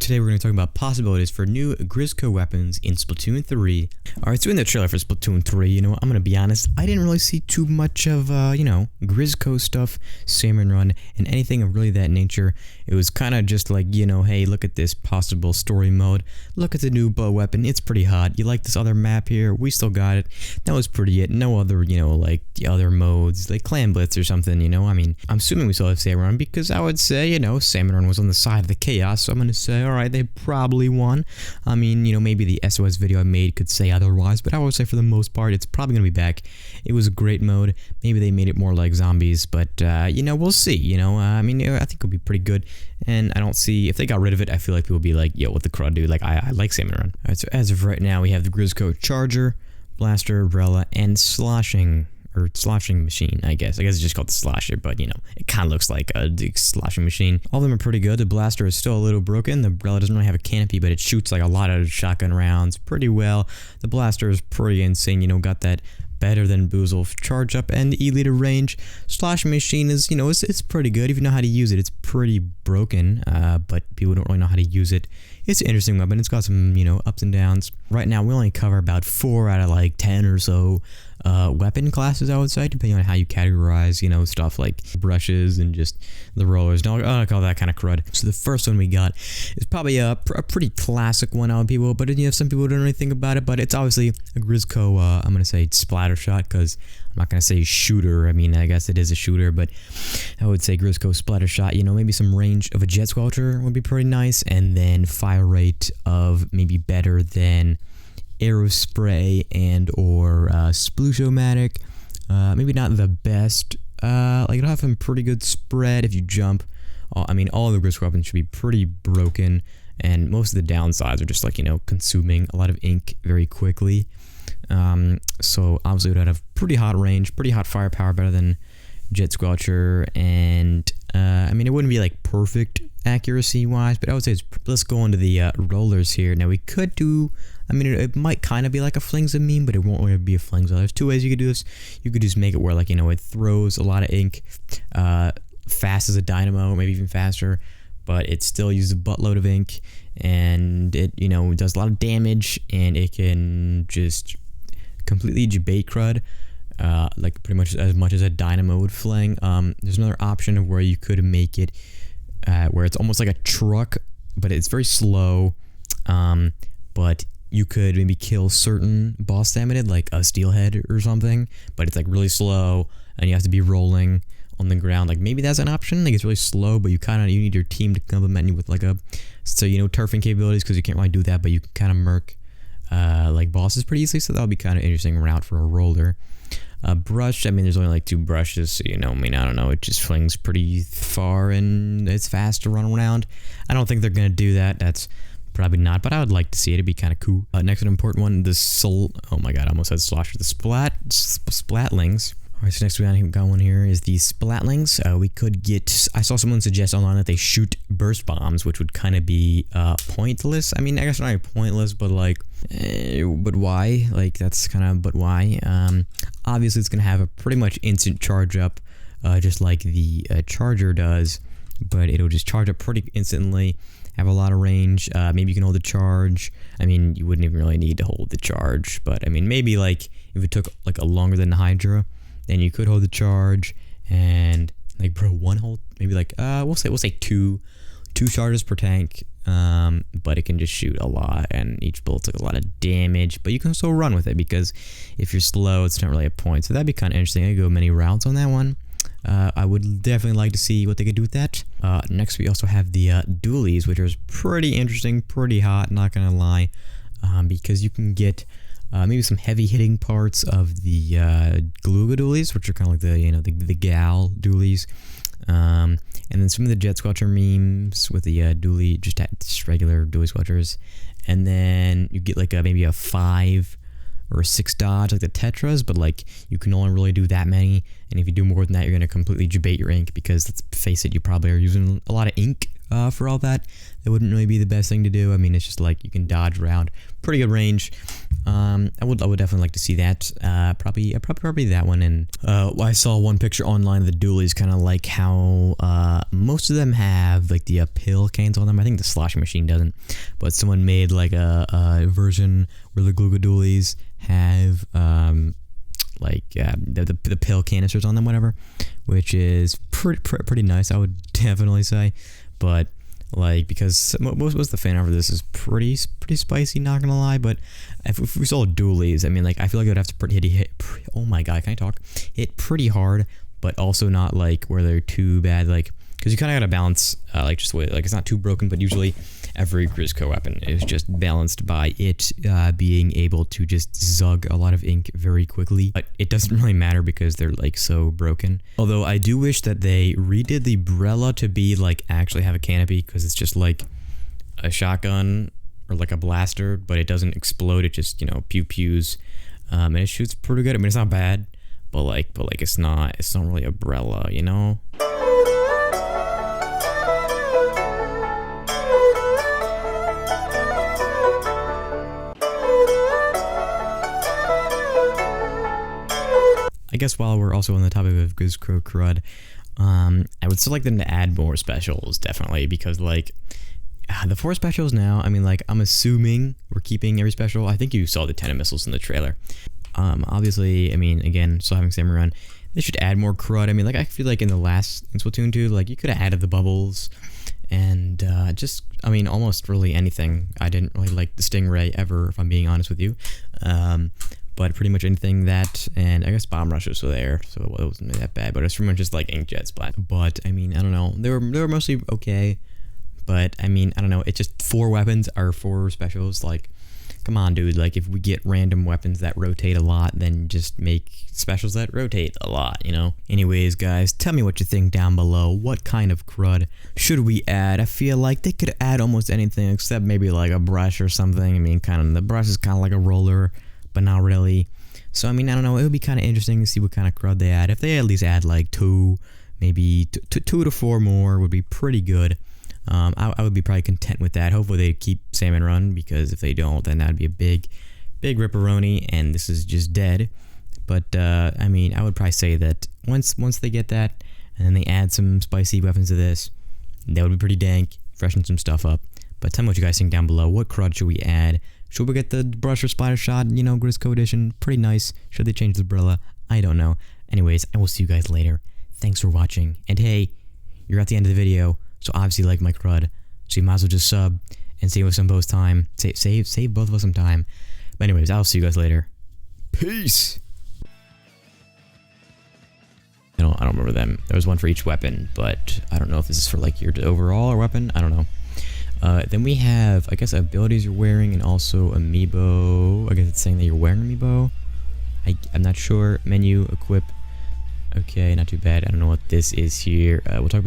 today we're going to talk about possibilities for new Grizzco weapons in Splatoon 3. Alright, so in the trailer for Splatoon 3, I'm going to be honest, I didn't really see too much of, Grizzco stuff, Salmon Run, and anything of really that nature. It was kind of just like, hey, look at this possible story mode, look at the new bow weapon, it's pretty hot, you like this other map here, we still got it, that was pretty it, no other, like the other modes, like Clan Blitz or something, I mean, I'm assuming we still have Salmon Run because I would say, Salmon Run was on the side of the chaos, so I'm going to say, alright, they probably won. I mean, maybe the SOS video I made could say otherwise, but I would say for the most part, it's probably going to be back. It was a great mode. Maybe they made it more like zombies, but, we'll see, I mean, I think it'll be pretty good, and I don't see, if they got rid of it, I feel like people will be like, yo, what the crud, dude, like, I like Salmon Run. Alright, so as of right now, we have the Grizzco Charger, Blaster, Umbrella, and Sloshing machine, I guess. It's just called the Slosher, but it kind of looks like a sloshing machine. All of them are pretty good. The Blaster is still a little broken. The Umbrella doesn't really have a canopy, but it shoots like a lot of shotgun rounds pretty well. The Blaster is pretty insane, got that better than Boozle charge up and E-liter range. Sloshing machine is, it's pretty good. If you know how to use it, it's pretty broken, but people don't really know how to use it. It's an interesting weapon. It's got some, ups and downs. Right now, we only cover about 4 out of like 10 or so weapon classes, I would say, depending on how you categorize, stuff like brushes and just the rollers. Don't call that kind of crud. So the first one we got is probably a pretty classic one out of people, but some people don't really think about it, but it's obviously a Grizzco, I'm going to say splatter shot, because I'm not going to say shooter. I mean, I guess it is a shooter, but I would say Grizzco splatter shot, maybe some range of a jet squelcher would be pretty nice, and then fire rate of maybe better than arrow spray and or Sploosh-O-Matic. Maybe not the best, it'll have some pretty good spread if you jump. I mean, all of the Grizzco weapons should be pretty broken, and most of the downsides are just like, consuming a lot of ink very quickly. So obviously it would have pretty hot range, pretty hot firepower, better than jet squelcher, and I mean, it wouldn't be like perfect accuracy wise, but I would say let's go into the rollers here. Now we could do, I mean, it might kind of be like a Flingza meme, but it won't really be a Flingza. There's 2 ways you could do this. You could just make it where, like, it throws a lot of ink, fast as a dynamo, maybe even faster, but it still uses a buttload of ink, and it, does a lot of damage, and it can just completely debate crud, like pretty much as a dynamo would fling. There's another option of where you could make it where it's almost like a truck, but it's very slow, but you could maybe kill certain boss stamina, like a steelhead or something, but it's like really slow, and you have to be rolling on the ground. Like, maybe that's an option. Like, it's really slow, but you need your team to complement you with like turfing capabilities, because you can't really do that, but you can kind of murk like bosses pretty easily, so that'll be kind of interesting route for a roller. Brush, I mean, there's only like 2 brushes, so I mean, I don't know, it just flings pretty far and it's fast to run around. I don't think they're gonna do that. That's probably not, but I would like to see it. It'd be kind of cool. Next, an important one, oh my god, I almost said slosher. The Splatlings. Alright, so next we got one here is the Splatlings. We could get, I saw someone suggest online that they shoot burst bombs, which would kind of be pointless. I mean, I guess not really pointless, but like, but why? Like, that's kind of, but why? Obviously, it's going to have a pretty much instant charge up, just like the Charger does, but it'll just charge up pretty instantly, have a lot of range. Maybe you can hold the charge. I mean, you wouldn't even really need to hold the charge, but I mean, maybe like if it took like a longer than the Hydra, then you could hold the charge, and like, bro, one hold, maybe like we'll say two charges per tank, but it can just shoot a lot, and each bullet's like a lot of damage, but you can still run with it, because if you're slow, it's not really a point. So that'd be kind of interesting. I could go many routes on that one. I would definitely like to see what they could do with that. Next, we also have the Dualies, which is pretty interesting, pretty hot, not gonna lie, because you can get maybe some heavy hitting parts of the Galuga Dualies, which are kind of like the the Gal Dualies, and then some of the jet squelcher memes with the dually, just regular dually squelchers, and then you get like maybe a 5 or a 6 dodge like the Tetras, but like you can only really do that many, and if you do more than that, you're gonna completely debate your ink, because let's face it, you probably are using a lot of ink for all that. That wouldn't really be the best thing to do. I mean, it's just like you can dodge around, pretty good range. I would definitely like to see that. Probably that one. And I saw one picture online of the dualies, kind of like how most of them have like the pill cans on them. I think the sloshing machine doesn't, but someone made like a version where the Grizzco Dualies have the pill canisters on them, whatever, which is pretty nice, I would definitely say. But like, because most of the fan art for this is pretty spicy, not gonna lie. But if we saw dualies, I mean, like, I feel like it would have to hit oh my god, can I talk? Hit pretty hard, but also not like where they're too bad, like, because you kind of gotta balance, like, just way, like, it's not too broken, but usually every Grizzco weapon is just balanced by it being able to just zug a lot of ink very quickly. But it doesn't really matter because they're like so broken. Although I do wish that they redid the Brella to be like actually have a canopy, because it's just like a shotgun or like a blaster, but it doesn't explode. It just, you know, pews, and it shoots pretty good. I mean, it's not bad, but like it's not really a Brella, you know. I guess while we're also on the topic of Grizzco crud, I would still like them to add more specials, definitely, because like the 4 specials now, I mean, like, I'm assuming we're keeping every special. I think you saw the 10 missiles in the trailer. Obviously, I mean, again, still having Salmon Run, they should add more crud. I mean, like, I feel like in Splatoon 2, like, you could have added the bubbles and just, I mean, almost really anything. I didn't really like the Stingray ever, if I'm being honest with you. But pretty much anything that, and I guess bomb rushes were there, so it wasn't that bad. But it's pretty much just like inkjet splat. But I mean, I don't know. They were mostly okay. But I mean, I don't know. It's just 4 weapons are 4 specials. Like, come on, dude. Like, if we get random weapons that rotate a lot, then just make specials that rotate a lot, you know? Anyways, guys, tell me what you think down below. What kind of crud should we add? I feel like they could add almost anything except maybe like a brush or something. I mean, kind of, the brush is kind of like a roller, but not really. So I mean, I don't know, it would be kind of interesting to see what kind of crud they add. If they at least add like 2, maybe 2 to 4 more would be pretty good. I would be probably content with that. Hopefully they keep Salmon Run, because if they don't, then that would be a big ripperoni, and this is just dead. But I mean, I would probably say that once they get that, and then they add some spicy weapons to this, that would be pretty dank, freshen some stuff up. But tell me what you guys think down below. What crud should we add? Should we get the brush or splatter shot, you know, Grizzco edition? Pretty nice. Should they change the Brella? I don't know. Anyways, I will see you guys later. Thanks for watching. And hey, you're at the end of the video, so obviously you like my crud. So you might as well just sub and save us some both time. Save both of us some time. But anyways, I'll see you guys later. Peace! I don't remember them. There was one for each weapon, but I don't know if this is for like your overall or weapon. I don't know. Then we have, I guess, abilities you're wearing, and also amiibo. I guess it's saying that you're wearing amiibo. I'm not sure. Menu, equip. Okay, not too bad. I don't know what this is here. We'll talk about